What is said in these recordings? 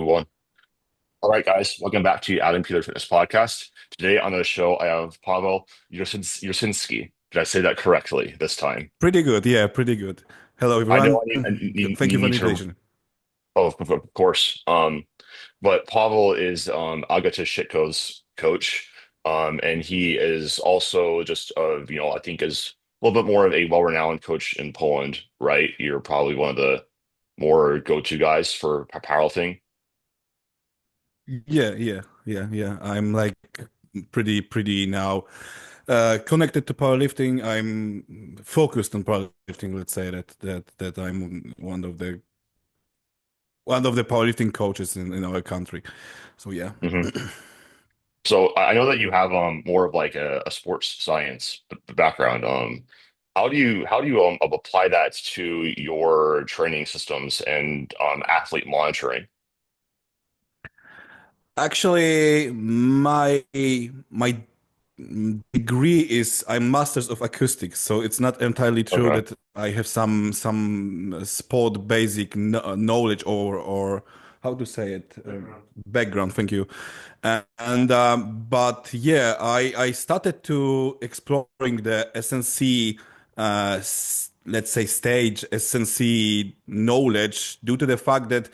One. All right, guys, welcome back to Adam Peter Fitness Podcast. Today on the show, I have Pavel Jurczyńscy. Did I say that correctly this time? Pretty good. Yeah, pretty good. Hello, I know everyone. Thank you for the need to, invitation. oh, of course. But Pavel is Agata Shitko's coach, and he is also just I think is a little bit more of a well-renowned coach in Poland, right? You're probably one of the more go-to guys for powerlifting. Yeah. I'm like pretty now connected to powerlifting. I'm focused on powerlifting. Let's say that I'm one of the powerlifting coaches in our country. So yeah. So I know that you have more of like a sports science background. How do you apply that to your training systems and athlete monitoring? Actually, my degree is I'm Masters of Acoustics, so it's not entirely true Okay. that I have some sport basic knowledge or how to say it background. Thank you. But yeah, I started to exploring the SNC, let's say stage SNC knowledge due to the fact that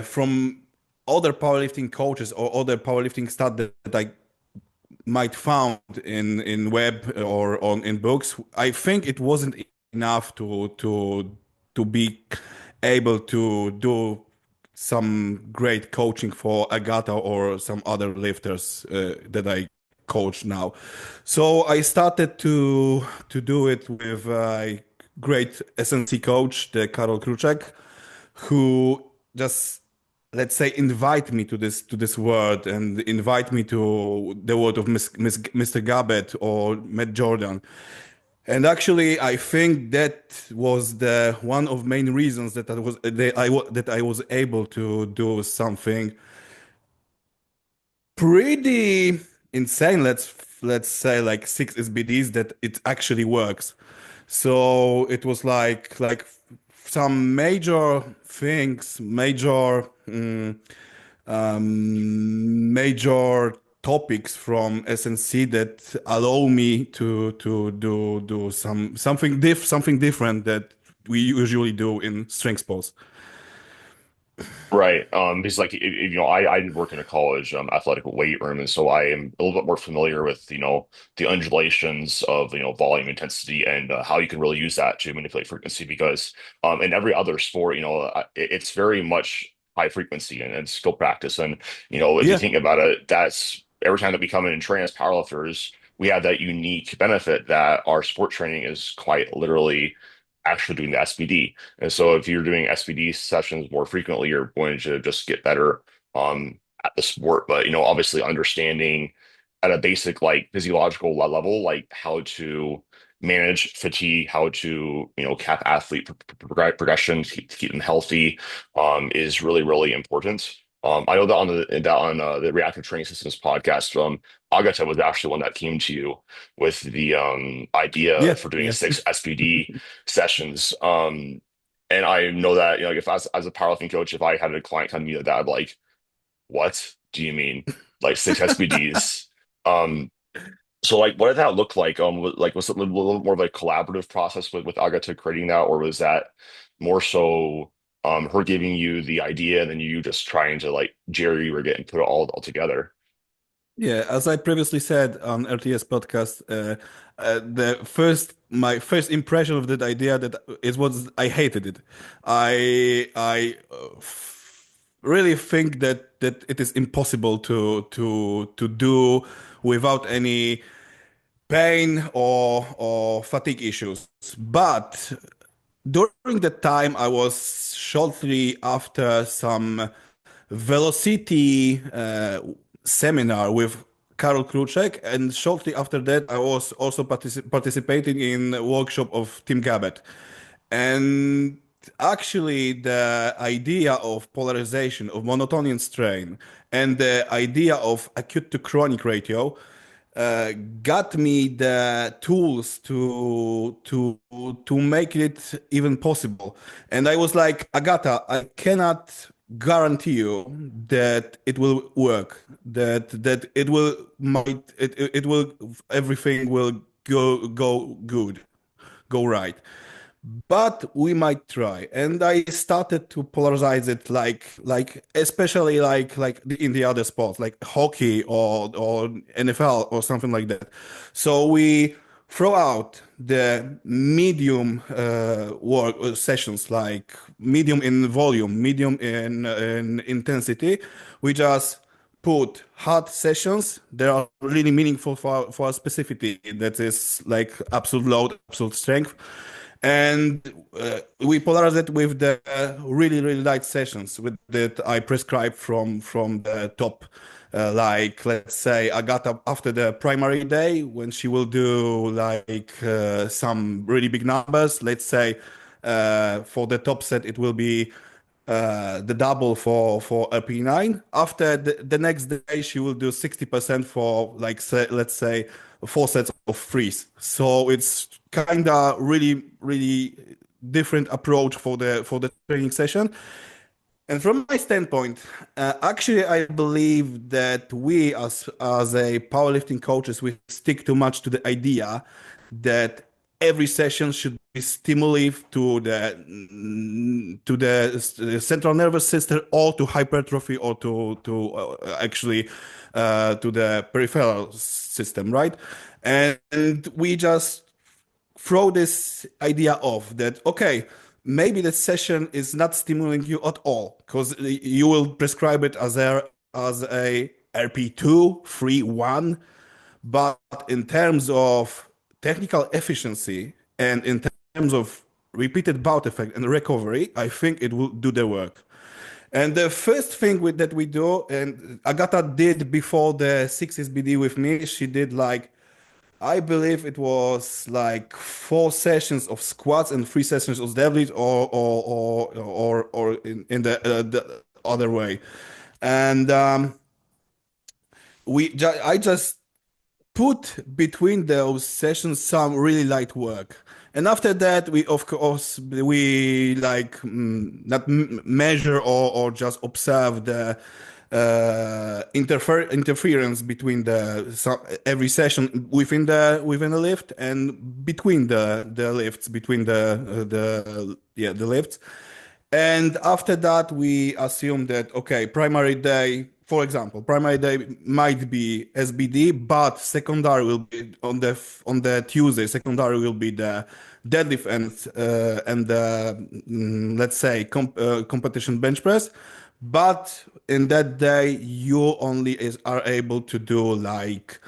from other powerlifting coaches or other powerlifting stuff that I might found in web or on in books, I think it wasn't enough to be able to do some great coaching for Agata or some other lifters that I coach now. So I started to do it with a great SNC coach, the Karol Kruczek, who just let's say invite me to this world and invite me to the world of Mr. Gabbett or Matt Jordan. And actually, I think that was the one of main reasons that I was able to do something pretty insane. Let's say like six SBDs that it actually works. So it was like some major things, major topics from SNC that allow me to do something different that we usually do in strength sports. Right. Because like I did work in a college athletic weight room, and so I am a little bit more familiar with the undulations of volume intensity and how you can really use that to manipulate frequency. Because in every other sport, it's very much high frequency and skill practice. And if you Yeah, think about it, that's every time that we come in and train as powerlifters, we have that unique benefit that our sport training is quite literally actually doing the SBD. And so if you're doing SBD sessions more frequently, you're going to just get better at the sport. But obviously understanding at a basic like physiological level, like how to manage fatigue, how to cap athlete progression, to keep them healthy, is really really important. I know that on the Reactive Training Systems podcast, Agata was actually one that came to you with the idea yeah, for doing yeah. six SBD sessions. And I know that, like if as a powerlifting coach, if I had a client come to me like that, I'd be like, what do you mean? Like six SBDs? Um, so like what did that look like? Was it a little more of a collaborative process with Agata creating that, or was that more so her giving you the idea and then you just trying to like jerry rig it and put it all together? Yeah, as I previously said on RTS podcast, my first impression of that idea that it was I hated it. I really think that it is impossible to do without any pain or fatigue issues. But during that time, I was shortly after some velocity seminar with Karol Kruczek, and shortly after that, I was also participating in a workshop of Tim Gabbett. And actually, the idea of polarization, of monotonic strain, and the idea of acute to chronic ratio uh, got me the tools to make it even possible. And I was like, Agata, I cannot guarantee you that it will work, that it will might it will everything will go good, go right. But we might try. And I started to polarize it like especially in the other sports like hockey or NFL or something like that. So we throw out the medium work sessions, like medium in volume, medium in intensity. We just put hard sessions that are really meaningful for a specificity that is like absolute load, absolute strength. And we polarize it with the really light sessions with that I prescribe from the top. Like let's say Agata after the primary day when she will do like some really big numbers. Let's say for the top set it will be the double for Ep.107. After the next day, she will do 60% for like say, let's say 4 sets of threes. So it's kind of really different approach for the training session. And from my standpoint, actually, I believe that we, as a powerlifting coaches, we stick too much to the idea that every session should be stimulative to the central nervous system, or to hypertrophy, or to actually to the peripheral system, right? And we just throw this idea off that okay, maybe the session is not stimulating you at all because you will prescribe it as a RP2 3 1, but in terms of technical efficiency and in terms of repeated bout effect and recovery, I think it will do the work. And the first thing that we do, and Agata did before the 6SBD with me, she did like I believe it was like 4 sessions of squats and 3 sessions of deadlift, or in the other way. And I just put between those sessions some really light work. And after that, we of course we like not measure or just observe the interference between every session within the lift and between the lifts between the lifts. And after that, we assume that, okay, primary day, for example, primary day might be SBD, but secondary will be on the Tuesday. Secondary will be the deadlift and the let's say competition bench press. But in that day, you only are able to do like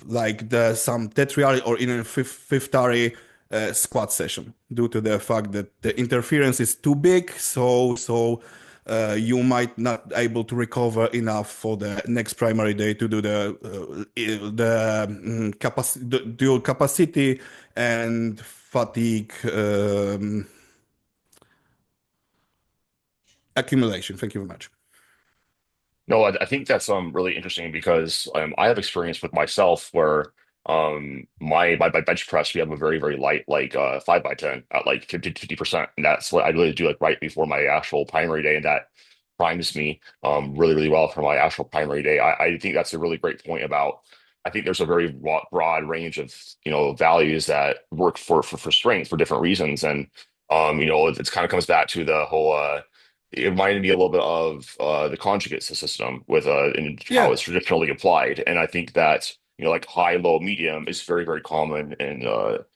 like the some tetriary or even fifthary squat session due to the fact that the interference is too big, you might not able to recover enough for the next primary day to do the capacity, dual capacity and fatigue accumulation. Thank you very much. No, I think that's really interesting because I have experience with myself where my bench press we have a very light like 5 by 10 at like 50%, and that's what I really do like right before my actual primary day, and that primes me really well for my actual primary day. I think that's a really great point about. I think there's a very broad range of values that work for strength for different reasons, and it's kind of comes back to the whole. It reminded me a little bit of the conjugate system with in how Yeah, it's traditionally applied. And I think that, like high, low, medium is very common in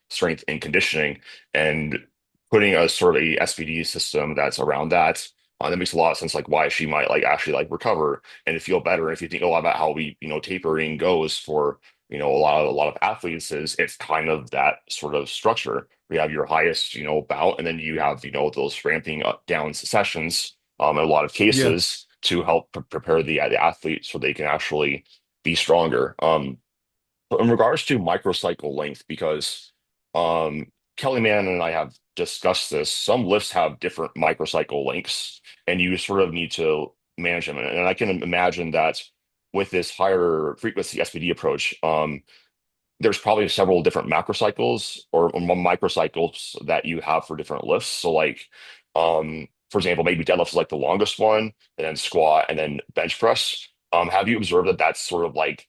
strength and conditioning. And putting a sort of a SVD system that's around that, that makes a lot of sense, like why she might like actually like recover and feel better. If you think a lot about how we, tapering goes for, a lot of athletes is it's kind of that sort of structure. We have your highest, bout, and then you have, those ramping up down sessions, in a lot of yeah, cases to help prepare the athlete so they can actually be stronger. But in regards to microcycle length, because Kelly Mann and I have discussed this, some lifts have different microcycle lengths, and you sort of need to manage them. And I can imagine that with this higher frequency SPD approach, there's probably several different macrocycles or microcycles that you have for different lifts. So like, for example, maybe deadlift is like the longest one, and then squat, and then bench press. Have you observed that that's sort of like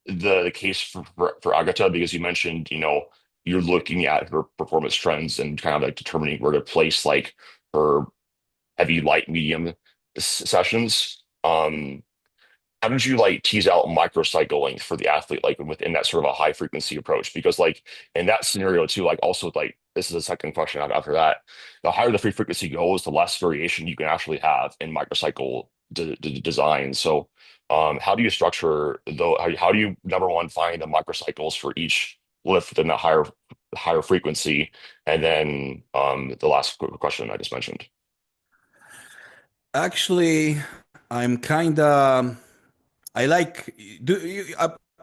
the case for Agatha? Because you mentioned, you're looking at her performance trends and kind of like determining where to place like her heavy, light, medium sessions. How did you like tease out microcycling for the athlete, like within that sort of a high frequency approach? Because like in that scenario too, like also like this is a second question after that. The higher the free frequency goes, the less variation you can actually have in microcycle design. So, how do you structure though? How do you number one find the microcycles for each lift within that higher frequency? And then the last question I just mentioned. Actually, I'm kinda. I like. Do you,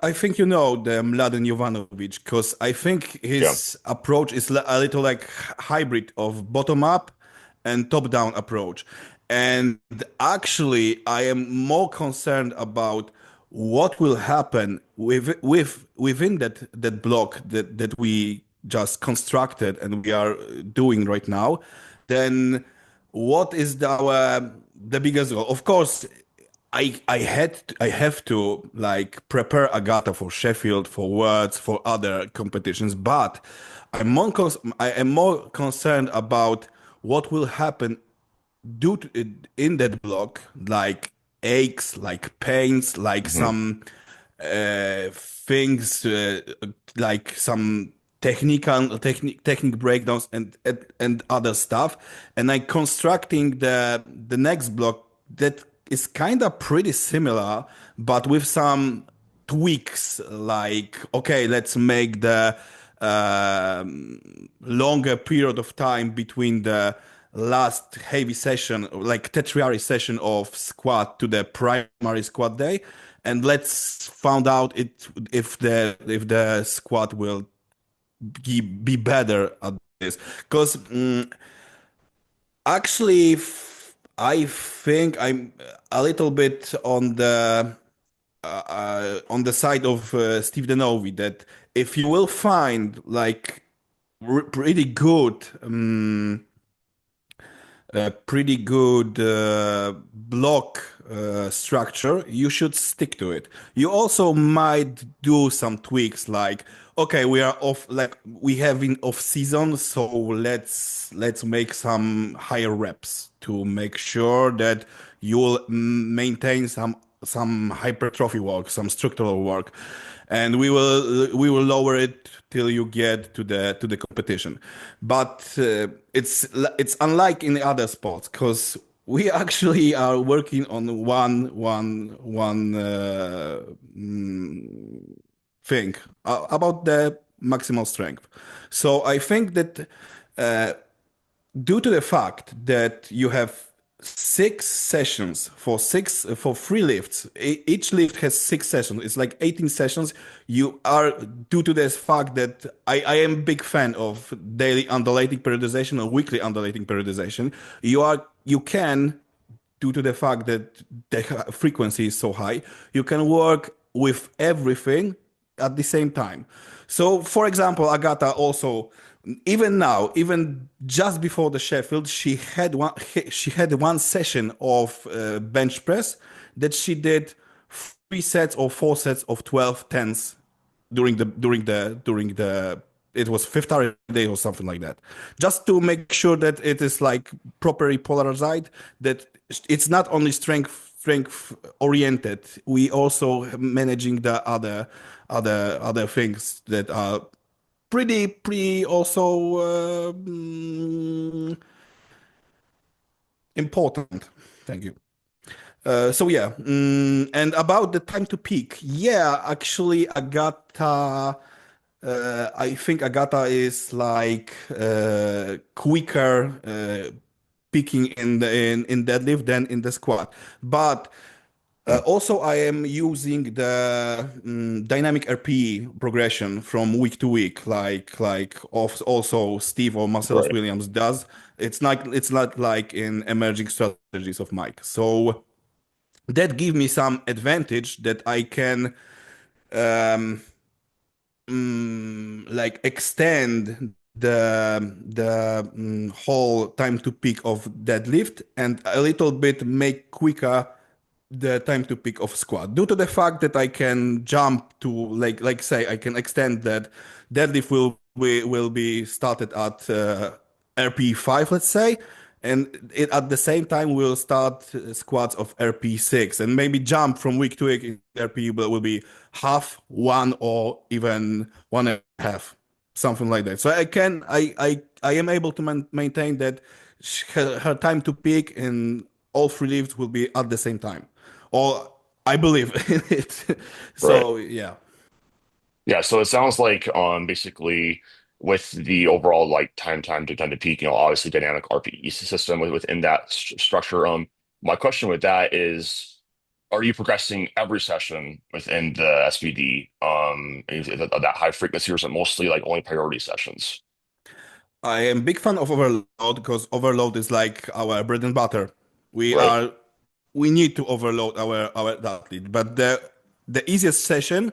I think you know the Mladen Jovanovic because I think Yeah. his approach is a little like hybrid of bottom up and top down approach. And actually, I am more concerned about what will happen within that block that we just constructed and we are doing right now. Then what is the biggest goal? Of course, I have to like prepare Agata for Sheffield, for Worlds, for other competitions, but I am more concerned about what will happen due to in that block, like aches, like pains, like Hmm. some things, like some technique breakdowns and other stuff. And I constructing the next block that is kind of pretty similar, but with some tweaks. Like, okay, let's make the longer period of time between the last heavy session, like tertiary session of squat to the primary squat day, and let's find out if the squat will be better at this. Because actually, I think I'm a little bit on the side of Steve Denovi that if you will find like pretty good pretty good block structure, you should stick to it. You also might do some tweaks like, okay, we are off, like we have in off season, so let's make some higher reps to make sure that you'll maintain some hypertrophy work, some structural work, and we will lower it till you get to the competition. But it's unlike in the other sports because we actually are working on one thing about the maximal strength. So I think that due to the fact that you have 6 sessions for 3 lifts, each lift has 6 sessions. It's like 18 sessions. You are due to this fact that I am a big fan of daily undulating periodization or weekly undulating periodization. You can, due to the fact that the frequency is so high, you can work with everything at the same time. So, for example, Agata also, even now, even just before the Sheffield, she had one session of bench press that she did 3 sets or 4 sets of 12 tens during the it was fifth hour day or something like that, just to make sure that it is like properly polarized, that it's not only strength oriented, we also managing the other things that are pretty also important. Thank you. So yeah, and about the time to peak, yeah, actually, Agata, I think Agata is like quicker peaking in deadlift than in the squat. But also, I am using the dynamic RPE progression from week to week, also Steve or Marcellus Right. Williams does. It's not like in emerging strategies of Mike. So that give me some advantage that I can like extend whole time to peak of deadlift and a little bit make quicker the time to peak of squat due to the fact that I can jump to like say I can extend that deadlift will be started at RP5, let's say, and it at the same time will start squats of RP6 and maybe jump from week to week. RP will be half, one, or even one and a half, something like that. So I am able to maintain that her time to peak in all three lifts will be at the same time, or I believe in it. Right. So yeah. Yeah, so it sounds like basically with the overall like time to peak, obviously dynamic RPE system within that structure. My question with that is, are you progressing every session within the SVD? Is it that high frequency, or is it mostly like only priority sessions? I am big fan of overload because overload is like our bread and butter. We Right. are we need to overload our athlete, but the easiest session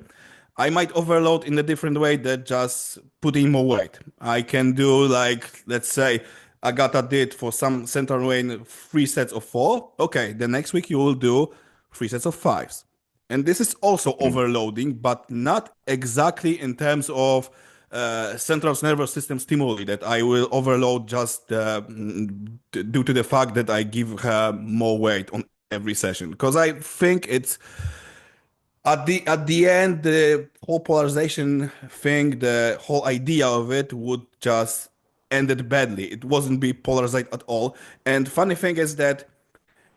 I might overload in a different way than just putting more weight. I can do like let's say Agata did for some central weight 3 sets of 4. Okay, the next week you will do 3 sets of 5s. And this is also Mm, overloading, but not exactly in terms of central nervous system stimuli that I will overload just due to the fact that I give her more weight on every session. Because I think it's at the end the whole polarization thing, the whole idea of it would just ended badly. It wasn't be polarized at all. And funny thing is that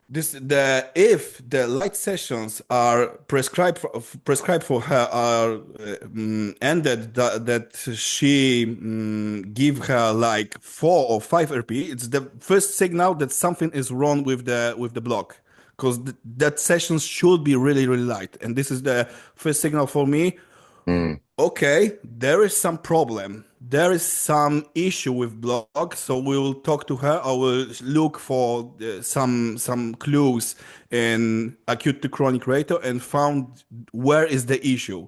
this the if the light sessions are prescribed for her are ended that she give her like 4 or 5 RP, it's the first signal that something is wrong with the block because that sessions should be really really light, and this is the first signal for me. mm, Okay, there is some problem. There is some issue with blog, so we will talk to her. I will look for some clues in acute to chronic ratio and found where is the issue.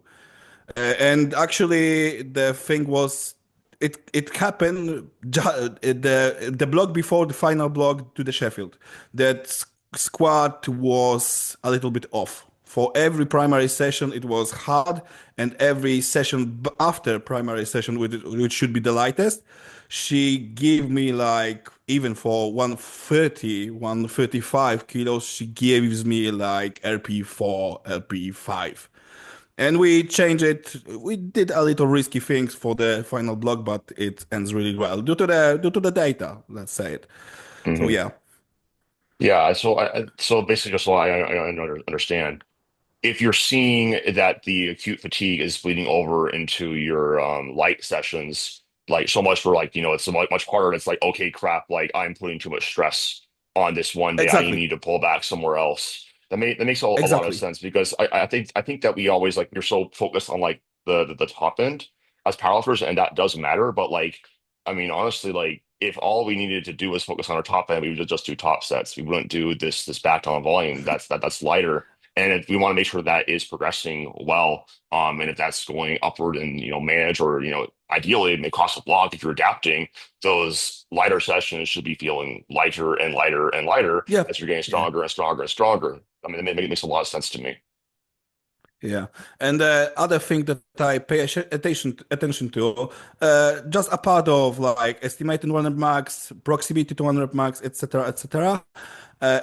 And actually, the thing was, it happened the block before the final block to the Sheffield. That squat was a little bit off. For every primary session, it was hard, and every session after primary session, which should be the lightest, she gave me like even for 130, 135 kilos, she gives me like LP4, LP5. And we changed it. We did a little risky things for the final block, but it ends really well due to the data. Let's say it. So mhm. yeah, Yeah, so basically, so I understand. If you're seeing that the acute fatigue is bleeding over into your light sessions, like so much for like, it's so much harder. And it's like, okay, crap, like I'm putting too much stress on this one day. I exactly, need to pull back somewhere else. That makes a lot of exactly. sense because I think that we always like you're so focused on like the top end as powerlifters, and that does matter. But like, I mean, honestly, like if all we needed to do was focus on our top end, we would just do top sets. We wouldn't do this back down volume. That's lighter. And if we want to make sure that is progressing well, and if that's going upward and manage or ideally it may cost a block if you're adapting, those lighter sessions should be feeling lighter and lighter and lighter Yeah, as you're getting yeah, stronger and stronger and stronger. I mean, it makes a lot of sense to me. yeah. And the other thing that I pay attention to, just a part of like estimating 100 max, proximity to 100 max, etc., etc.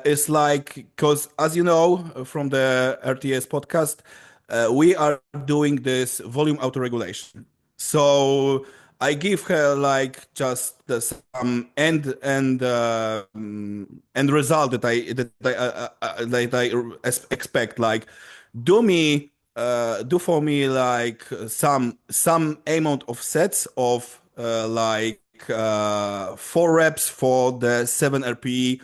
Is like because as you know from the RTS podcast, we are doing this volume autoregulation. So I give her like just some end result that I expect. Like do for me like some amount of sets of 4 reps for the 7 RPE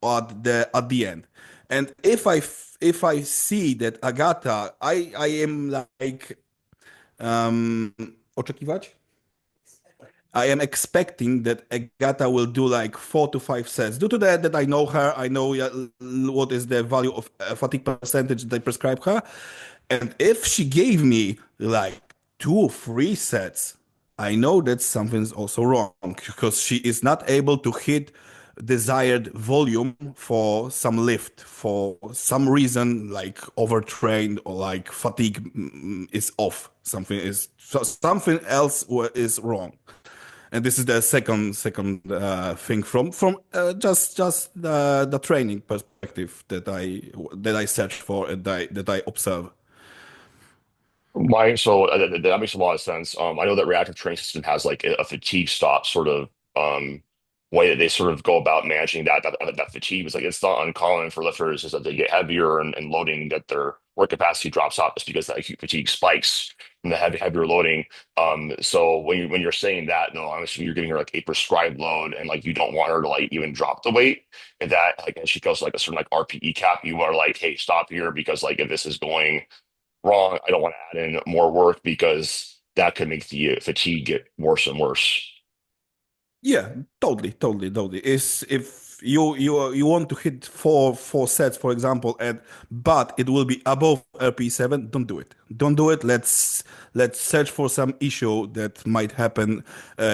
at the end. And if I see that Agata, I am like oczekiwać. I am expecting that Agata will do like 4 to 5 sets. Due to that I know her, I know what is the value of fatigue percentage that I prescribe her. And if she gave me like 2 or 3 sets, I know that something's also wrong because she is not able to hit desired volume for some lift for some reason, like overtrained or like fatigue is off. Something else is wrong. And this is the second thing from just the training perspective that I search for and that I observe. That makes a lot of sense. I know that reactive training system has like a fatigue stop sort of way that they sort of go about managing that fatigue. It's like it's not uncommon for lifters is that they get heavier and loading that their work capacity drops off just because that acute fatigue spikes from the heavier loading. So when you're saying that, no, I'm assuming you're giving her like a prescribed load and like you don't want her to like even drop the weight. And that like and she goes to like a certain like RPE cap, you are like, hey, stop here because like if this is going wrong. I don't want to add in more work because that could make the fatigue get worse and worse. Yeah, totally. Is if you want to hit four sets, for example, and but it will be above RP7, don't do it. Don't do it. Let's search for some issue that might happen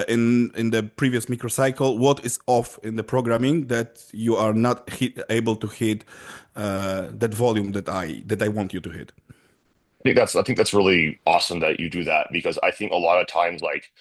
in the previous microcycle. What is off in the programming that you are not able to hit that volume that I want you to hit? I think that's really awesome that you do that because I think a lot of times like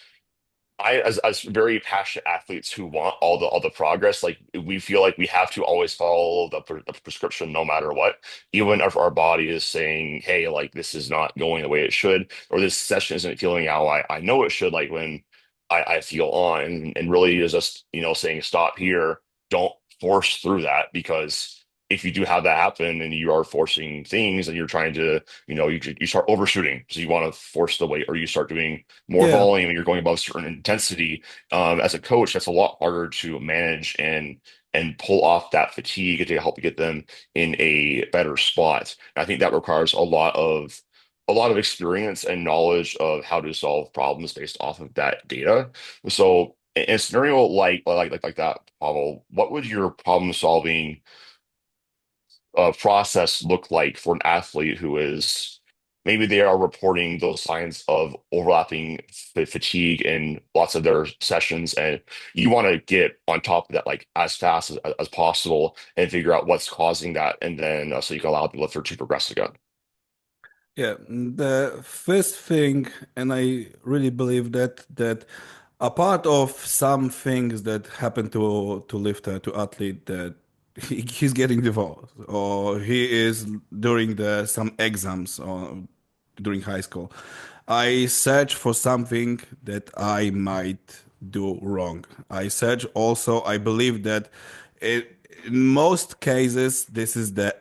as very passionate athletes who want all the progress, like we feel like we have to always follow the prescription no matter what, even if our body is saying, "Hey, like this is not going the way it should," or this session isn't feeling how I know it should. Like when I feel on, and really is just saying, "Stop here, don't force through that," because if you do have that happen and you are forcing things and you're trying to, you start overshooting, so you want to force the weight, or you start doing more Yeah. volume and you're going above certain intensity, as a coach, that's a lot harder to manage and pull off that fatigue to help get them in a better spot. And I think that requires a lot of experience and knowledge of how to solve problems based off of that data. So in a scenario like that, Pavel, what would your problem solving process look like for an athlete who is maybe they are reporting those signs of overlapping fatigue in lots of their sessions, and you want to get on top of that like as fast as possible and figure out what's causing that, and then so you can allow the lifter to progress again. Yeah, the first thing, and I really believe that a part of some things that happen to lifter to athlete that he's getting divorced or he is during the some exams or during high school. I search for something that I might do wrong. I search also, I believe that it, in most cases, this is the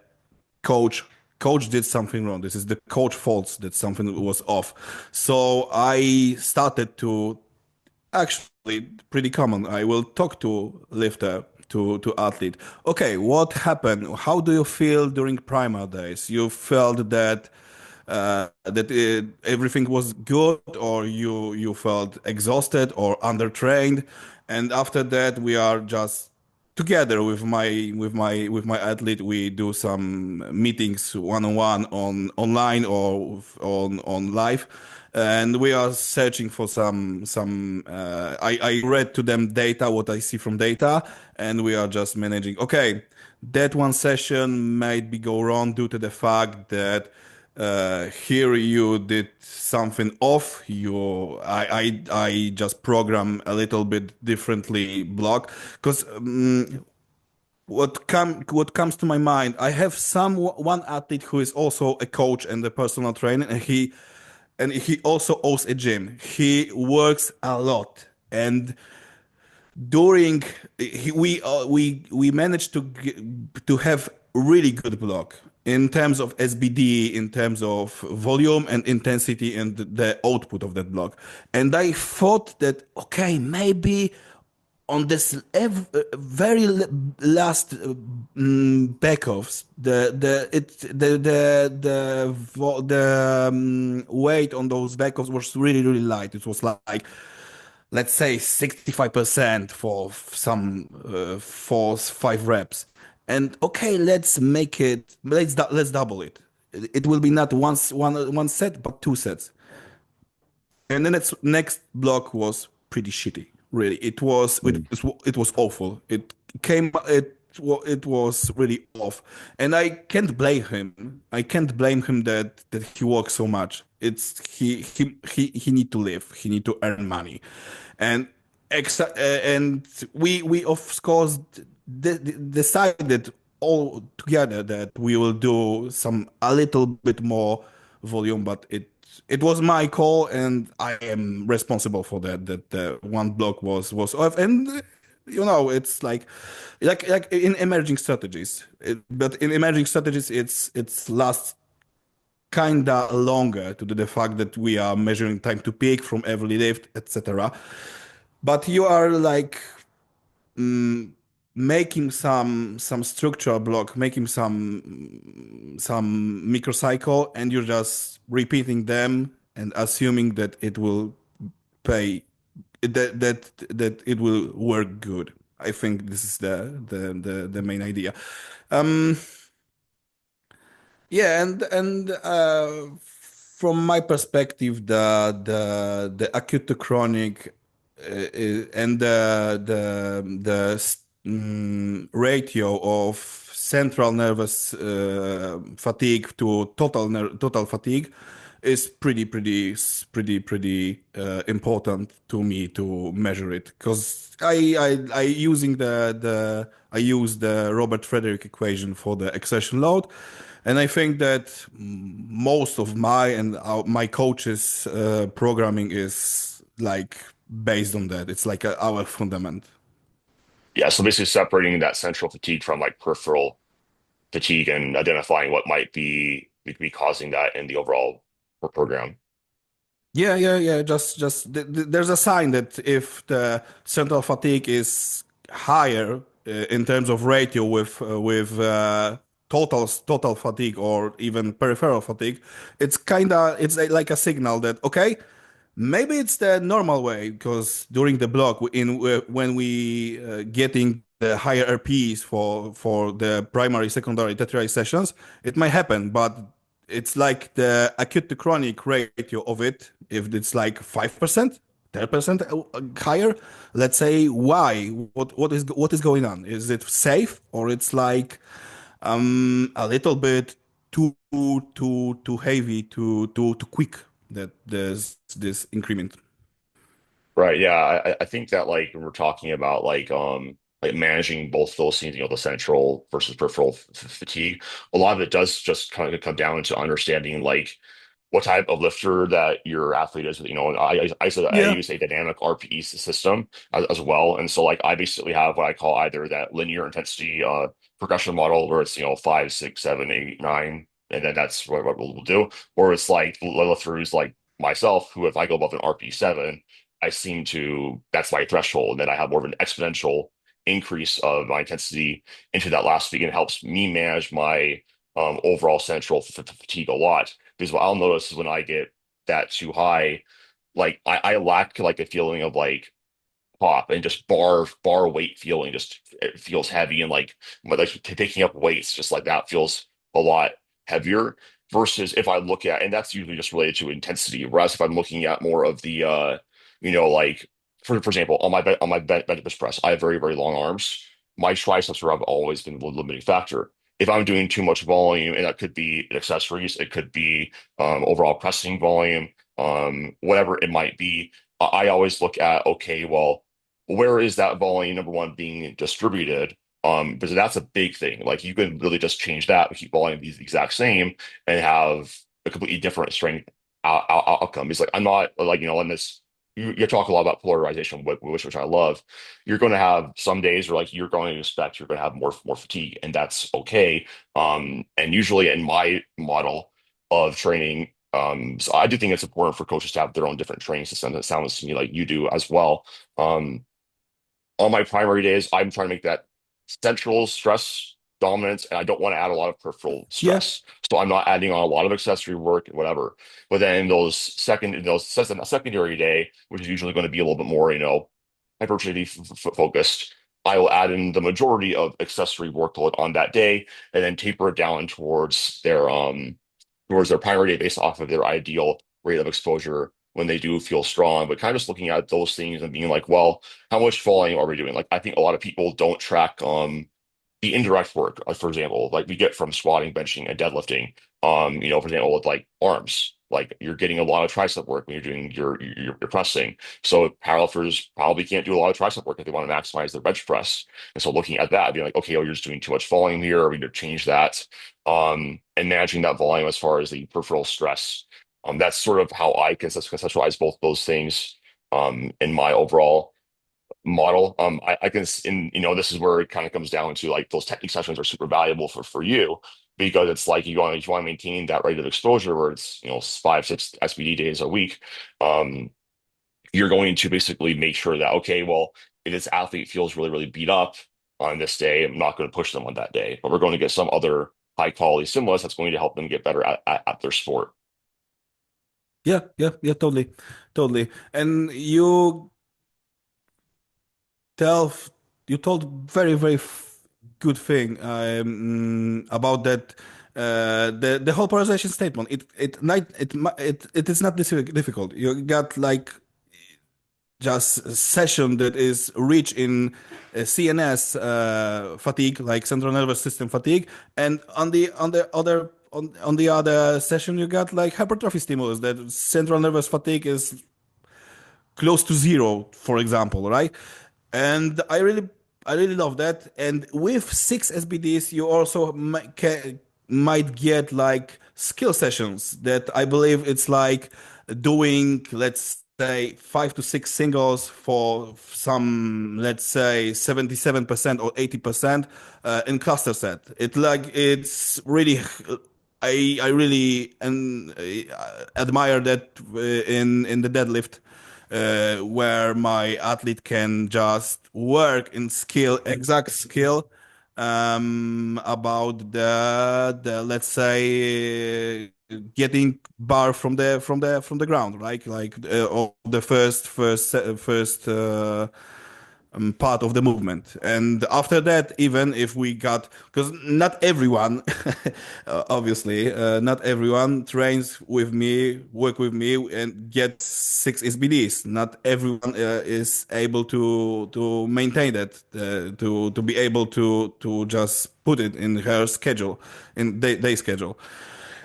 coach coach did something wrong. This is the coach faults that something was off. So I started to actually pretty common. I will talk to lifter to athlete. Okay, what happened? How do you feel during primer days? You felt that everything was good, or you felt exhausted or undertrained, and after that we are just together with my athlete. We do some meetings one on one on online or on live, and we are searching for some I read to them data, what I see from data, and we are just managing. Okay, that one session might be go wrong due to the fact that here you did something off. I just program a little bit differently block because what comes to my mind, I have one athlete who is also a coach and a personal trainer, and he also owns a gym. He works a lot, and during we managed to have really good block in terms of SBD, in terms of volume and intensity and the output of that block. And I thought that okay, maybe on this very last backoffs, the weight on those backoffs was really light. It was like, let's say 65% for some 4 5 reps. And okay, let's double it. It will be not one set but 2 sets. And then its next block was pretty shitty. Really, it was awful. It was really off, and I can't blame him. I can't blame him that he works so much. It's he need to live. He need to earn money, and and we of course decided all together that we will do some a little bit more volume, but it was my call, and I am responsible for that. That one block was off, and it's like in emerging strategies. But in emerging strategies, it's lasts kinda longer to the fact that we are measuring time to peak from every lift, etc. But you are like mm, making some structural block, making some microcycle, and you're just repeating them and assuming that it will pay that it will work good. I think this is the main idea. Um, yeah, and from my perspective, the acute to chronic and the ratio of central nervous fatigue to total fatigue is pretty important to me to measure it because I using I use the Robert Frederick equation for the exertion load, and I think that most of my coaches programming is like based on that. It's like our fundament. Yeah, so basically separating that central fatigue from like peripheral fatigue and identifying what might be causing that in the overall program. Yeah. There's a sign that if the central fatigue is higher in terms of ratio with total fatigue or even peripheral fatigue, it's like a signal that okay, maybe it's the normal way because during the block when we getting the higher RPs for the primary, secondary, tertiary sessions, it might happen, but it's like the acute to chronic ratio of it. If it's like 5%, 10% higher, let's say why? What is going on? Is it safe or it's like a little bit too heavy, too quick that there's this increment. Right. Yeah. I think that like when we're talking about like managing both those things, the central versus peripheral fatigue, a lot of it does just kind of come down to understanding like what type of lifter that your athlete is. I Yeah. use a dynamic RPE system as well. And so like I basically have what I call either that linear intensity progression model where it's 5, 6, 7, 8, 9, and then that's what we'll do. Or it's like lifters like myself who if I go above an RPE 7, I seem to that's my threshold. And then I have more of an exponential increase of my intensity into that last week and it helps me manage my overall central fatigue a lot. Because what I'll notice is when I get that too high, like I lack like a feeling of like pop and just bar weight feeling just it feels heavy and like picking up weights just like that feels a lot heavier versus if I look at and that's usually just related to intensity. Whereas if I'm looking at more of the like for example on my bench press, I have very long arms. My triceps have always been the limiting factor. If I'm doing too much volume, and that could be accessories, it could be overall pressing volume, whatever it might be, I always look at okay, well where is that volume number one being distributed? Because that's a big thing. Like you can really just change that, keep volume the exact same, and have a completely different strength outcome. It's like I'm not like in this. You talk a lot about polarization, which I love. You're going to have some days where like you're going to expect you're going to have more fatigue, and that's okay. And usually in my model of training, so I do think it's important for coaches to have their own different training systems. It sounds to me like you do as well. On my primary days, I'm trying to make that central stress dominance, and I don't want to add a lot of peripheral Yeah. stress. So I'm not adding on a lot of accessory work and whatever. But then those secondary day, which is usually going to be a little bit more, hypertrophy focused, I will add in the majority of accessory workload on that day, and then taper it down towards their primary day based off of their ideal rate of exposure when they do feel strong, but kind of just looking at those things and being like, well, how much volume are we doing? Like, I think a lot of people don't track the indirect work, like for example, like we get from squatting, benching, and deadlifting. For example, with like arms, like you're getting a lot of tricep work when you're doing your pressing. So powerlifters probably can't do a lot of tricep work if they want to maximize their bench press. And so looking at that, being like, okay, oh, you're just doing too much volume here, we need to change that. And managing that volume as far as the peripheral stress. That's sort of how I can conceptualize both those things in my overall model. I can, this is where it kind of comes down to like those technique sessions are super valuable for you because it's like you want to maintain that rate of exposure where it's, 5, 6 SBD days a week. Um, you're going to basically make sure that, okay, well, if this athlete feels really, really beat up on this day, I'm not going to push them on that day, but we're going to get some other high quality stimulus that's going to help them get better at their sport. Yeah, yeah, yeah, totally, totally. And tell you told very good thing about that the whole polarization statement. It is not this difficult. You got like just a session that is rich in CNS fatigue, like central nervous system fatigue, and on the other session you got like hypertrophy stimulus that central nervous fatigue is close to zero, for example, right? And I really love that. And with 6 SBDs, you also might get like skill sessions that I believe it's like doing, let's say, 5 to 6 singles for some, let's say, 77% or 80% in cluster set. It's really. I really admire that in the deadlift where my athlete can just work in exact skill about the let's say getting bar from the ground, right? Like or the first part of the movement. And after that, even if we got, because not everyone, obviously, not everyone trains with me, work with me, and get 6 SBDs. Not everyone is able to maintain that, to be able to just put it in her schedule, in day schedule.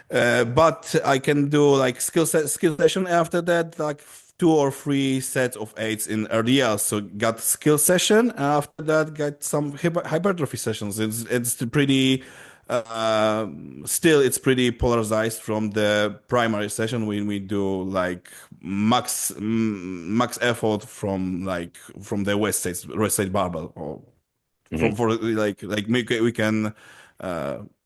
But I can do like skill session after that, like 2 or 3 sets of eights in RDL. So got skill session. After that, got some hypertrophy sessions. It's pretty. Still, it's pretty polarized from the primary session when we do like max effort from the west side barbell or Mhm. for like we can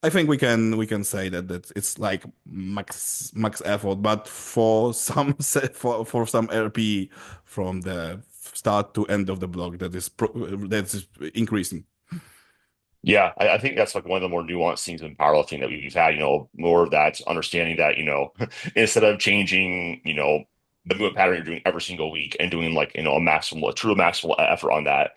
I think we can say that it's like max effort, but for some for some RP from the start to end of the block that is increasing. Yeah, I think that's like one of the more nuanced things in powerlifting that we've had, more of that understanding that, instead of changing, the movement pattern you're doing every single week and doing like, a true maximal effort on that,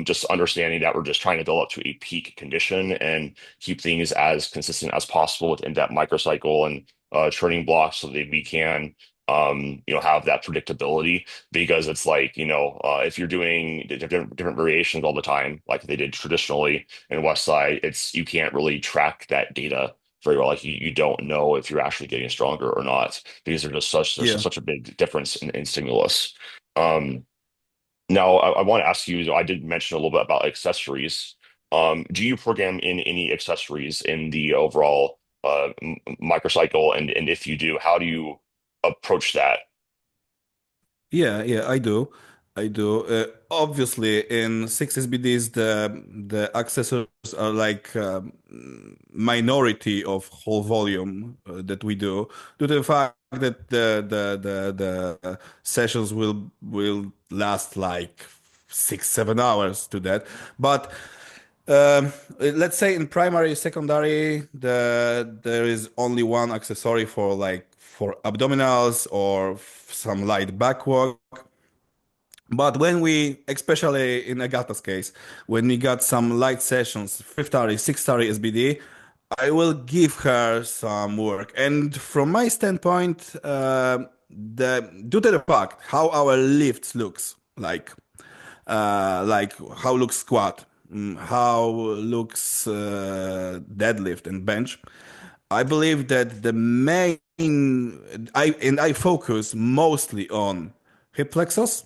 just understanding that we're just trying to build up to a peak condition and keep things as consistent as possible within that microcycle and training blocks so that we can, have that predictability because it's like, if you're doing different variations all the time, like they did traditionally, and West Side, you can't really track that data very well. Like you don't know if you're actually getting stronger or not because there's Yeah. such a big difference in stimulus. Um, Now I want to ask you, I did mention a little bit about accessories. Do you program in any accessories in the overall microcycle? And if you do, how do you approach that? Yeah, yeah, I do. I do. Obviously, in 6 SBDs, the accessories are like minority of whole volume that we do, due to the fact that the sessions will last like 6 7 hours to that. But let's say in primary, secondary, there is only one accessory for like for abdominals or some light back work. But when we, especially in Agata's case, when we got some light sessions, 5th 6th SBD, I will give her some work. And from my standpoint, due to the fact how our lifts looks like how looks squat, how looks deadlift and bench. I believe that the main I focus mostly on hip flexors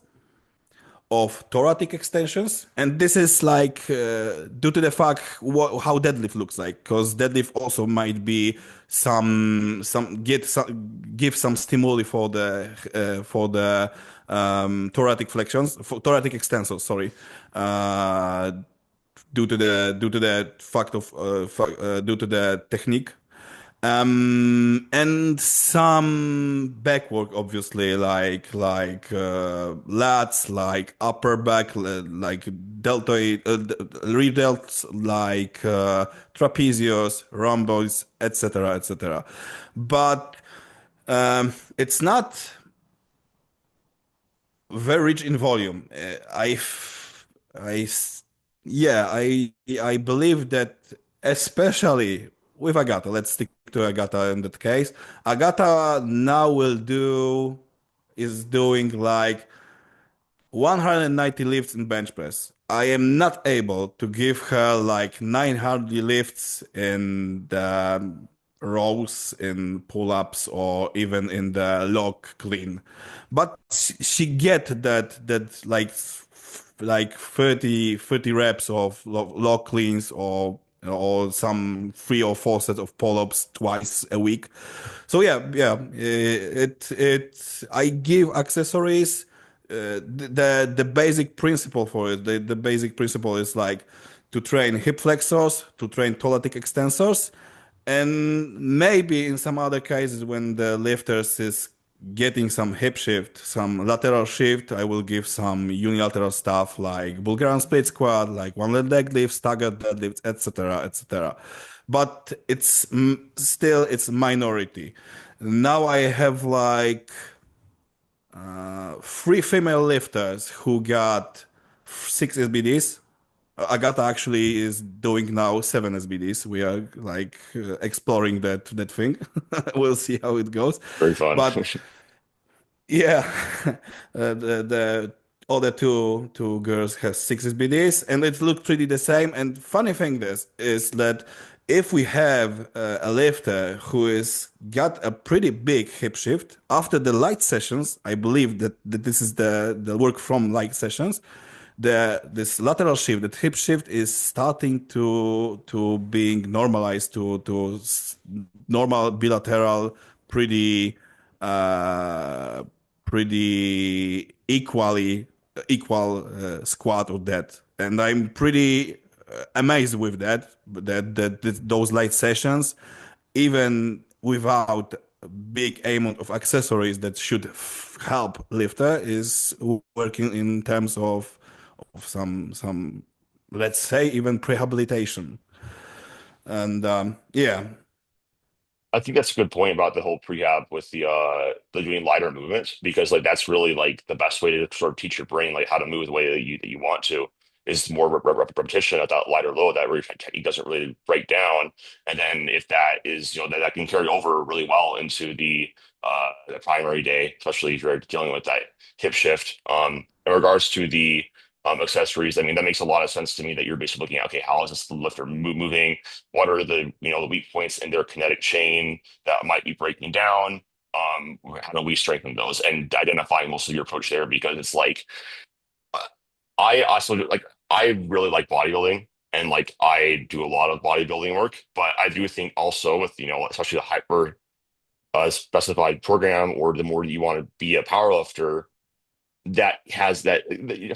of thoracic extensions, and this is like due to the fact how deadlift looks like, because deadlift also might be give some stimuli for the thoracic flexions, for thoracic extensors. Sorry, uh, due to the fact of due to the technique, and some back work, obviously, like lats, like upper back, like deltoid, rear delts, like trapezius, rhomboids, etc., etc. But it's not very rich in volume. I, s- yeah, I believe that especially with Agata, let's stick to Agata in that case. Agata now is doing like 190 lifts in bench press. I am not able to give her like 900 lifts in the rows, in pull-ups, or even in the log clean. But she get that like 30 reps of log cleans, or some 3 or 4 sets of pull-ups twice a week. So yeah, I give accessories. The basic principle for it, the basic principle is like to train hip flexors, to train thoracic extensors, and maybe in some other cases when the lifters is getting some hip shift, some lateral shift, I will give some unilateral stuff like Bulgarian split squat, like one leg deadlift, staggered deadlifts, etc., etc. But still it's minority. Now I have like 3 female lifters who got 6 SBDs. Agata actually is doing now 7 SBDs. We are like exploring that thing. We'll see how it goes. Very fun. But yeah, the other two girls has 6 SBDs, and it looked pretty the same. And funny thing this is that if we have a lifter who is got a pretty big hip shift after the light sessions, I believe that this is the work from light sessions. This lateral shift, that hip shift, is starting to being normalized to normal bilateral, pretty uh, pretty equal squat of that, and I'm pretty amazed with that those light sessions, even without a big amount of accessories that should help lifter, is working in terms of some, let's say, even prehabilitation. And yeah, I think that's a good point about the whole prehab with the doing lighter movements, because like that's really like the best way to sort of teach your brain like how to move the way that you want to, is more repetition at that lighter load that really technique doesn't really break down. And then if that is, that can carry over really well into the primary day, especially if you're dealing with that hip shift. In regards to the accessories, I mean, that makes a lot of sense to me, that you're basically looking at, okay, how is this lifter moving? What are the weak points in their kinetic chain that might be breaking down? How do we strengthen those, and identifying most of your approach there? Because it's like, I also like, I really like bodybuilding, and like I do a lot of bodybuilding work, but I do think also with, especially the hyper specified program, or the more you want to be a powerlifter, that has that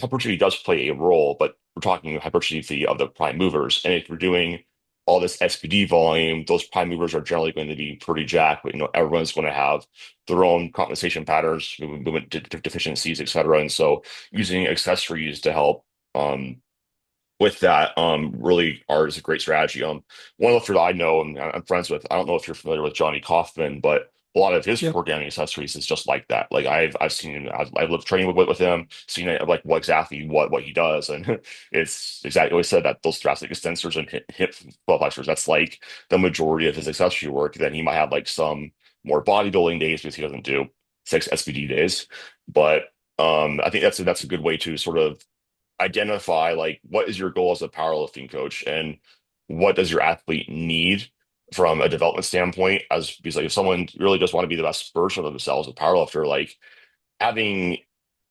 hypertrophy does play a role, but we're talking hypertrophy of the prime movers. And if we're doing all this SPD volume, those prime movers are generally going to be pretty jacked, but everyone's going to have their own compensation patterns, movement deficiencies, et cetera. And so using accessories to help with that really are is a great strategy. One lifter that I know and I'm friends with, I don't know if you're familiar with Johnny Kaufman, but a lot of his yeah. programming accessories is just like that. Like I've seen him, I've lived training with him, seen it, like what he does, and it's exactly what he said, that those thoracic extensors and hip flexors, that's like the majority of his accessory work. Then he might have like some more bodybuilding days because he doesn't do. 6 SBD days. But I think that's a good way to sort of identify like what is your goal as a powerlifting coach and what does your athlete need from a development standpoint as because like if someone really just want to be the best version of themselves, a powerlifter, like having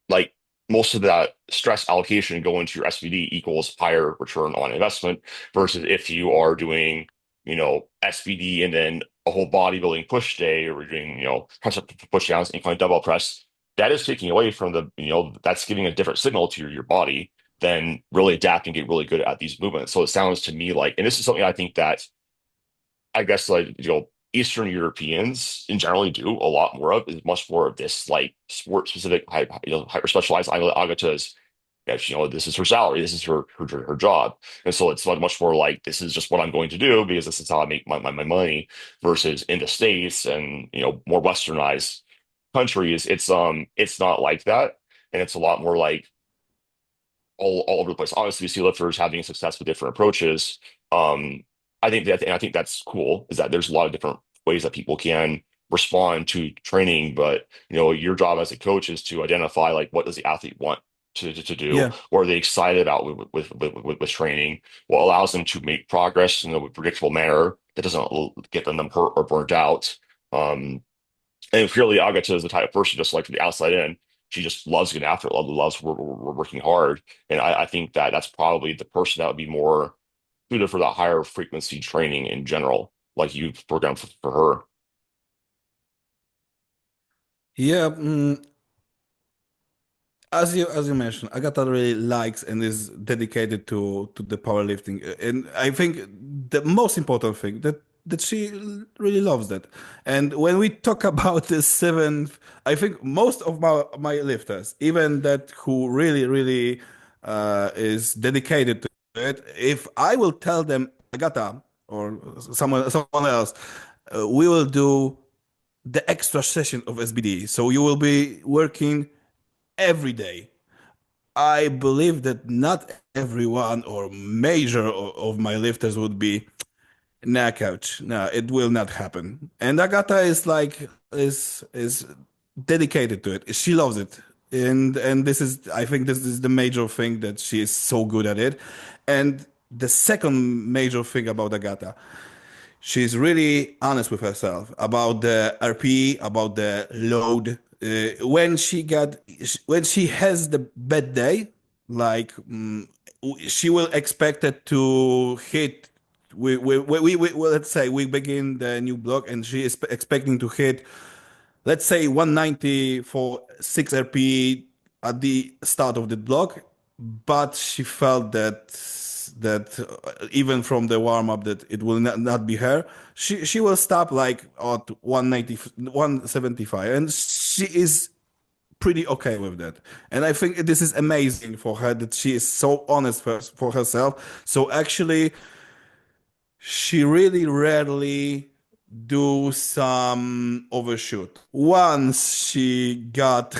like most of that stress allocation go into your SVD equals higher return on investment versus if you are doing, SVD and then a whole bodybuilding push day or you're doing, press up, push downs, incline double press, that is taking away from that's giving a different signal to your body than really adapt and get really good at these movements. So it sounds to me like, and this is something I think that I guess like Eastern Europeans in generally do a lot more of is much more of this like sport specific hyper specialized agatas. Yeah, this is her salary, this is her job, and so it's much more like this is just what I'm going to do because this is how I make my money. Versus in the States and more westernized countries, it's not like that, and it's a lot more like all over the place. Obviously, we see lifters having success with different approaches. Um, I think that's cool, is that there's a lot of different ways that people can respond to training, but your job as a coach is to identify like what does the athlete want to do, Yeah. what are they excited about with training, what allows them to make progress in a predictable manner that doesn't get them hurt or burnt out. Um, and clearly, Agata is the type of person, just like from the outside in, she just loves getting after it, loves working hard. And I think that that's probably the person that would be more suited for that higher frequency training in general, like you've programmed for her. Yeah, as you mentioned, Agatha really likes and is dedicated to the powerlifting, and I think the most important thing that she really loves that. And when we talk about the seventh, I think most of my lifters, even that who really is dedicated to it, if I will tell them Agatha or someone else, we will do the extra session of SBD. So you will be working every day. I believe that not everyone or major of my lifters would be, nah, coach, no, it will not happen. And Agata is like is dedicated to it. She loves it. And this is, I think this is the major thing that she is so good at it. And the second major thing about Agata, she's really honest with herself about the RP, about the load. When she has the bad day, like she will expect it to hit. Well, let's say we begin the new block, and she is expecting to hit, let's say 190 for 6 RP at the start of the block, but she felt that even from the warm up that it will not be her. She will stop like at 190, 175, and she is pretty okay with that. And I think this is amazing for her that she is so honest for herself. So actually, she really rarely do some overshoot. Once she got,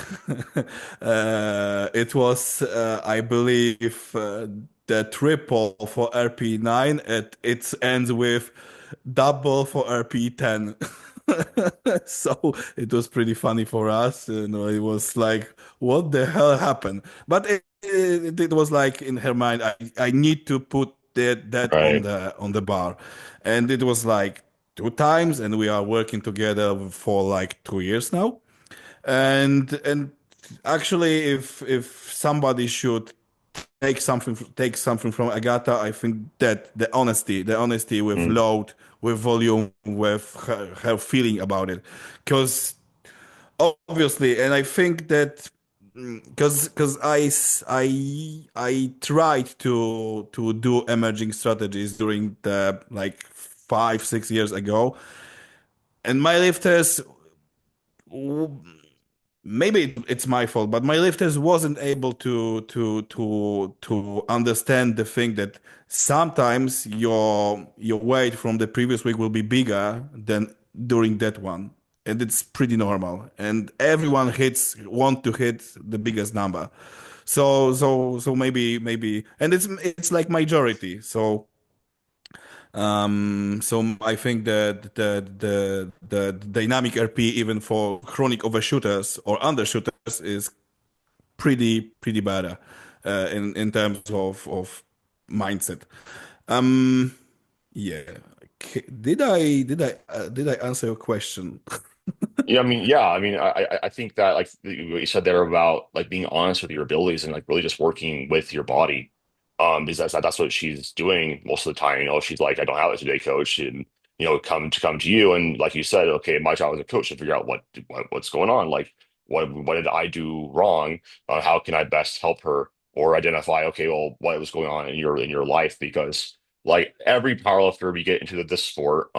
it was, I believe, the triple for RP9. It ends with double for RP10. So it was pretty funny for us. It was like, what the hell happened? But it was like in her mind, I need to put that on Right. the bar, and it was like 2 times, and we are working together for like 2 years now. And actually, if somebody should take something from Agata, I think that the honesty with Mm. load, with volume, with her feeling about it, because obviously, and I think that because I tried to do emerging strategies during the like 5 6 years ago, and my lifters, w- maybe it's my fault, but my lifters wasn't able to understand the thing that sometimes your weight from the previous week will be bigger than during that one, and it's pretty normal. And everyone hits want to hit the biggest number, so maybe, and it's like majority. So So I think that the dynamic RP even for chronic overshooters or undershooters is pretty better in terms of mindset. Um, yeah. Did I answer your question? Yeah, I mean, yeah, I mean, I think that like what you said there about like being honest with your abilities and like really just working with your body, because that's what she's doing most of the time. You know, she's like, I don't have it today, coach, and come to you, and like you said, okay, my job as a coach to figure out what's going on, like what did I do wrong? How can I best help her, or identify, okay, well, what was going on in your life? Because like every powerlifter we get into this sport,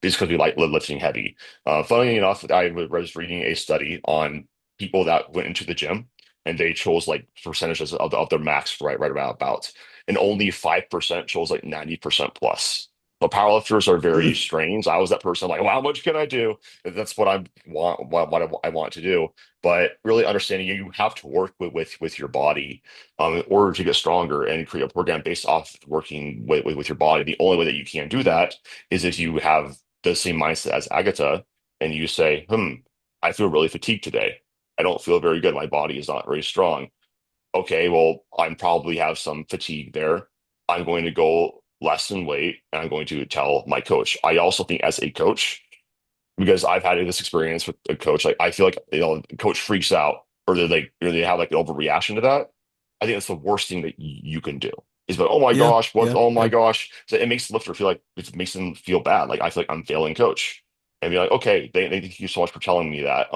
because we like lifting heavy. Funnily enough, I was reading a study on people that went into the gym and they chose like percentages of their max right about, and only 5% chose like 90% plus. But powerlifters are very strange. I was that person like, well, how much can I do? That's what I want, what I want to do. But really understanding you have to work with your body in order to get stronger and create a program based off working with your body. The only way that you can do that is if you have the same mindset as Agatha, and you say, I feel really fatigued today. I don't feel very good. My body is not very strong. Okay, well, I probably have some fatigue there. I'm going to go less in weight and I'm going to tell my coach. I also think as a coach, because I've had this experience with a coach, like I feel like the coach freaks out or they have like an overreaction to that. I think that's the worst thing that you can do. Is like, oh my Yeah, gosh, what? yeah, Oh my yeah. gosh! So it makes the lifter feel like it makes them feel bad. Like I feel like I'm failing coach, and be like, okay, they thank you so much for telling me that.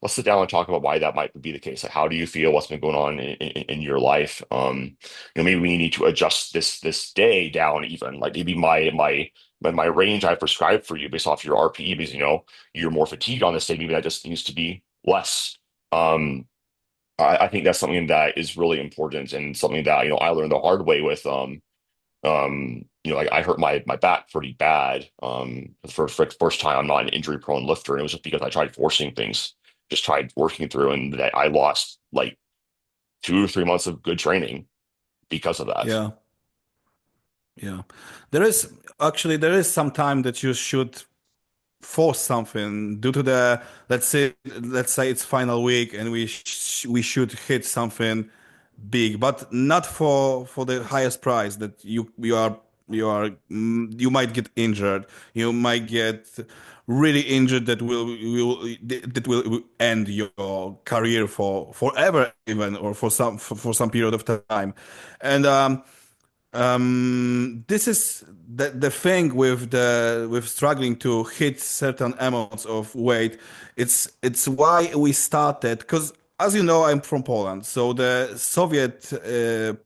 Let's sit down and talk about why that might be the case. Like, how do you feel? What's been going on in your life? Maybe we need to adjust this day down even. Like maybe my range I prescribed for you based off your RPE because you're more fatigued on this day. Maybe that just needs to be less. Um, I think that's something that is really important and something that I learned the hard way with like I hurt my back pretty bad for the first time. I'm not an injury prone lifter, and it was just because I tried forcing things, just tried working through, and that I lost like 2 or 3 months of good training because of that. Yeah, yeah. There is there is some time that you should force something due to the let's say it's final week and we should hit something big, but not for the highest price that you might get injured. You might get really injured that will end your career for forever even or for some period of time. And this is the thing with the with struggling to hit certain amounts of weight. It's why we started because, as you know, I'm from Poland, so the Soviet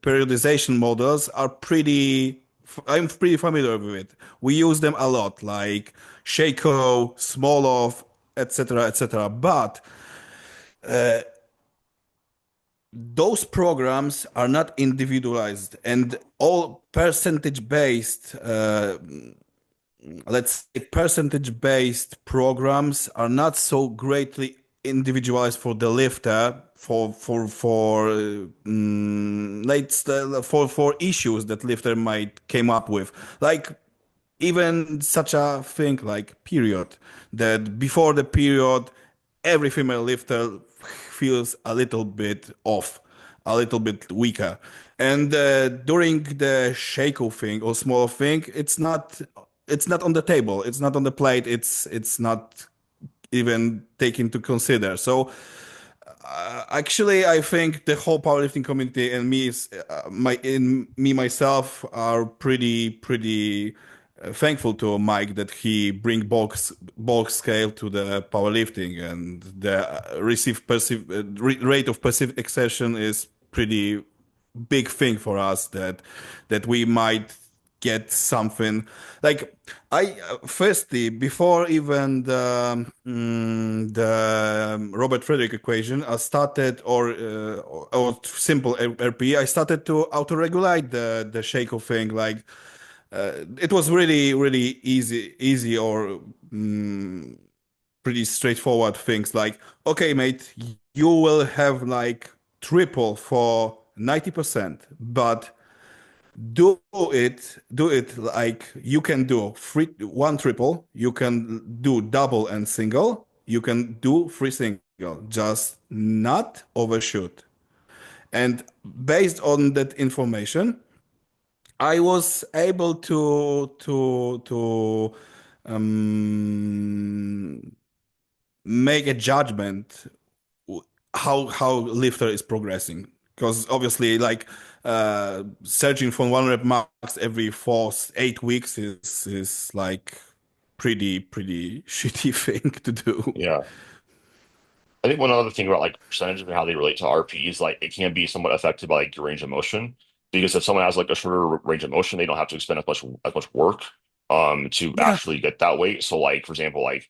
periodization models are pretty. I'm pretty familiar with it. We use them a lot, like Shaco, Smolov, etc., etc. But those programs are not individualized and all percentage based let's say percentage based programs are not so greatly individualized for the lifter for issues that lifter might came up with, like even such a thing like period, that before the period every female lifter feels a little bit off, a little bit weaker, and during the shako thing or small thing it's not on the table, it's not on the plate, it's not even taken to consider. So actually, I think the whole powerlifting community and me myself are pretty thankful to Mike that he bring bulk scale to the powerlifting, and the rate of passive exertion is pretty big thing for us, that we might get something like I firstly before even the Robert Frederick equation I started or simple RP I started to auto-regulate the Shaco thing, like it was really easy or pretty straightforward things like, okay, mate, you will have like triple for 90%, but do it like you can do free one triple, you can do double and single, you can do free single, just not overshoot. And based on that information, I was able to um, make a judgment how lifter is progressing, because obviously like searching for one rep max every 4 8 weeks is like pretty shitty thing to do. Yeah. I think one other thing about like percentages and how they relate to RP is like it can be somewhat affected by like your range of motion. Because if someone has like a shorter range of motion, they don't have to expend as much work to Yeah, actually get that weight. So like for example, like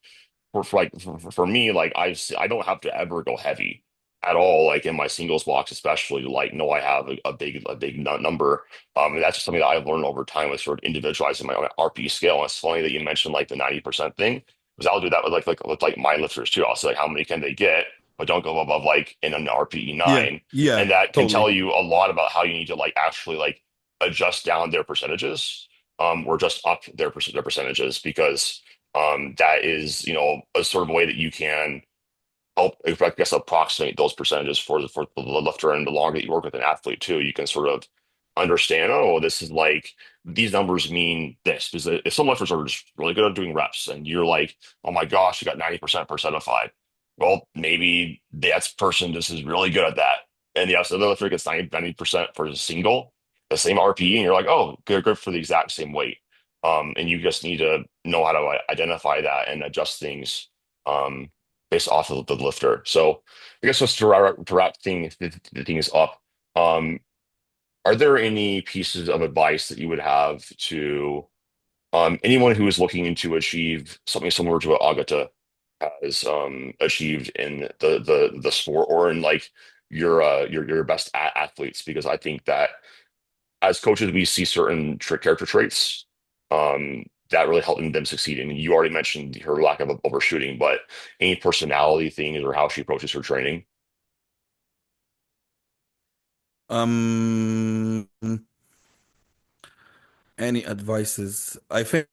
for me, like I don't have to ever go heavy at all, like in my singles blocks, especially like no, I have a big number. And that's just something that I've learned over time with sort of individualizing my own RP scale. And it's funny that you mentioned like the 90% thing, because I'll do that with like my lifters too. I'll say like how many can they get, but don't go above like in an RPE yeah, 9. yeah, And that can tell totally. you a lot about how you need to like actually like adjust down their percentages, or just up their percentages, because that is, a sort of way that you can help, I guess, approximate those percentages for the lifter. And the longer that you work with an athlete too, you can sort of understand, oh, this is like these numbers mean this. Because if some lifters are just really good at doing reps and you're like, oh my gosh, you got 90% per set of five. Well, maybe that person just is really good at that. And the other lifter gets 90% for a single, the same RPE, and you're like, oh, good for the exact same weight. And you just need to know how to identify that and adjust things. Based off of the lifter. So I guess just to wrap things up, um, are there any pieces of advice that you would have to anyone who is looking to achieve something similar to what Agata has achieved in the sport, or in like your best athletes? Because I think that as coaches, we see certain character traits that really helping them succeed. And you already mentioned her lack of overshooting, but any personality things or how she approaches her training. um any advices? I think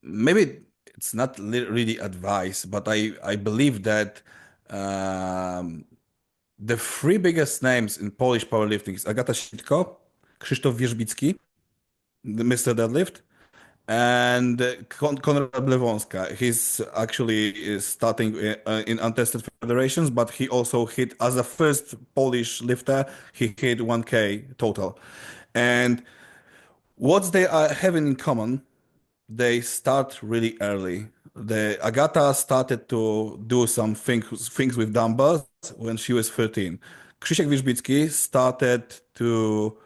maybe it's not really advice, but I believe that um the three biggest names in Polish powerlifting is Agata Sitko, Krzysztof Wierzbicki, the Mr. Deadlift, and Konrad Blewonska. He's actually is starting in untested federations, but he also hit as a first Polish lifter. He hit 1K total. And what they are having in common, they start really early. The Agata started to do some things with dumbbells when she was 13. Krzysiek Wierzbicki started to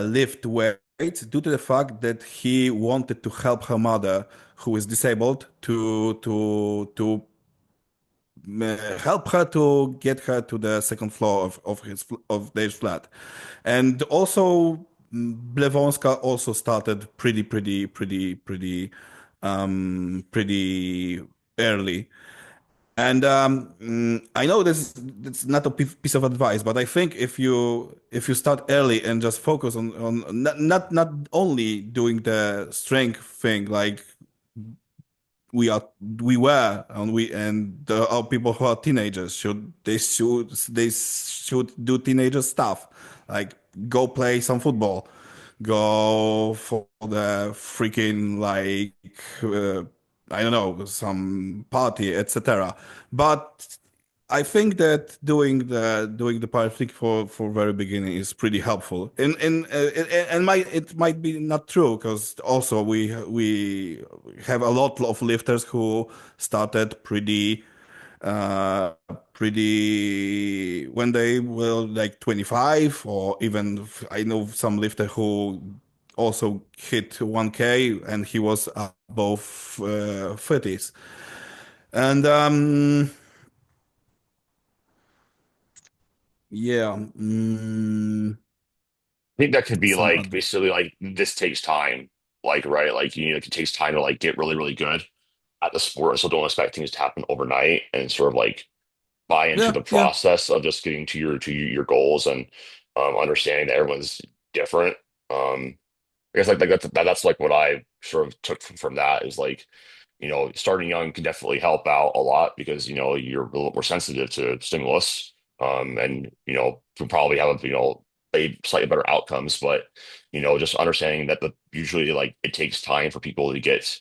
lift weights due to the fact that he wanted to help her mother, who is disabled, to help her to get her to the second floor of their flat. And also Blewonska also started pretty early. And I know it's not a piece of advice, but I think if you start early and just focus on not only doing the strength thing like we are we were and we and there are people who are teenagers should do teenager stuff like go play some football, go for the freaking like I don't know, some party, etc. But I think that doing the powerlifting for very beginning is pretty helpful. And it might be not true because also we have a lot of lifters who started uh pretty when they were like 25, or even I know some lifter who also hit 1K and he was above 30s. And yeah, I think that could be some like other. basically like this takes time, like right, like like it takes time to like get really really good at the sport. So don't expect things to happen overnight, and sort of like buy into Yeah, the yeah, process of just getting to your goals. And understanding that everyone's different. I guess like that's like what I sort of took from that is like, starting young can definitely help out a lot because you're a little more sensitive to stimulus, and can probably have a slightly better outcomes. But just understanding that usually like it takes time for people to get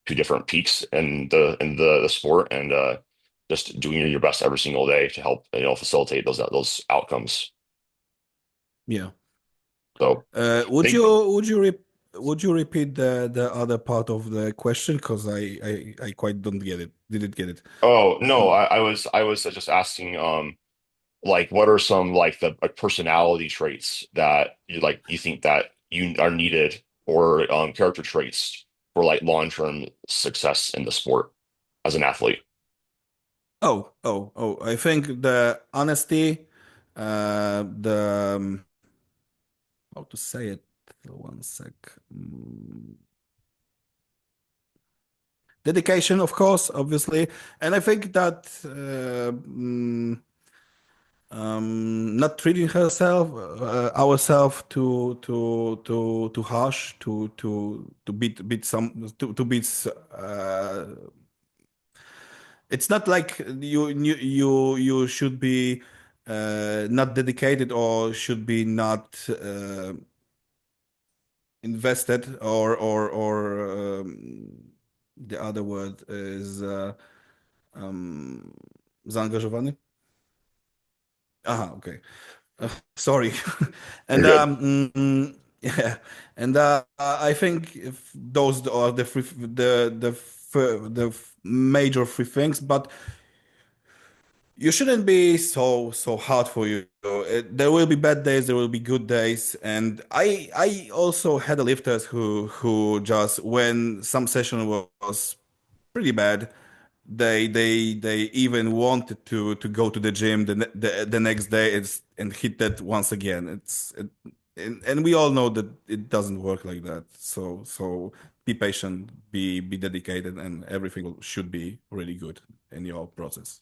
to different peaks in the sport, and just doing your best every single day to help facilitate those outcomes. Yeah. So. Would Thank would you repeat the other part of the question? Because I quite don't get it. Didn't get it. Oh no, I was just asking like what are some like the like personality traits that you think that you are needed or character traits for like long-term success in the sport as an athlete? Oh! I think the honesty, the how to say it? One sec. Dedication, of course, obviously, and I think that not treating herself, ourselves too harsh, to beat some to beat. It's not like you should be not dedicated or should be not invested or the other word is um, zaangażowany. Aha, okay. Sorry. You're And good. yeah, and I think if those are the major three things, but you shouldn't be so hard for you. There will be bad days, there will be good days, and I also had a lifters who just when some session was pretty bad, they even wanted to go to the gym the next day and hit that once again. And we all know that it doesn't work like that. So be patient, be dedicated, and everything should be really good in your process.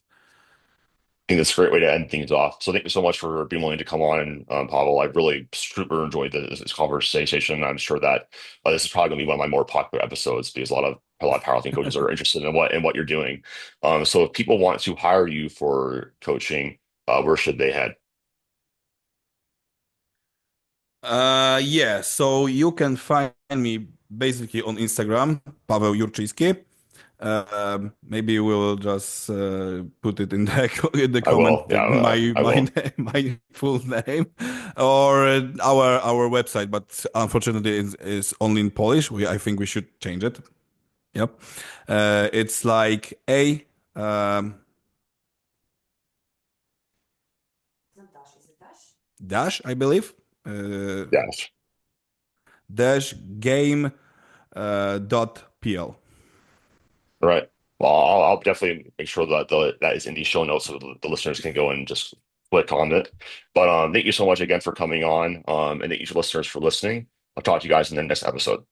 I think that's a great way to end things off. So thank you so much for being willing to come on, and Pavel, I really super enjoyed this conversation. I'm sure that this is probably going to be one of my more popular episodes because a lot of powerlifting coaches are interested in what you're doing. So if people want to hire you for coaching, where should they head? Yeah, so you can find me basically on Instagram, Paweł Jurczyński. Maybe we'll just put it in the in the I will. comment Yeah, I will. my full name or our website, but unfortunately is only in Polish. I think we should change it. Yep. It's like a dash, I believe. Yes. Dash game dot pl. All right. Well, I'll definitely make sure that that is in the show notes so the listeners can go and just click on it. But thank you so much again for coming on. And thank you to listeners for listening. I'll talk to you guys in the next episode.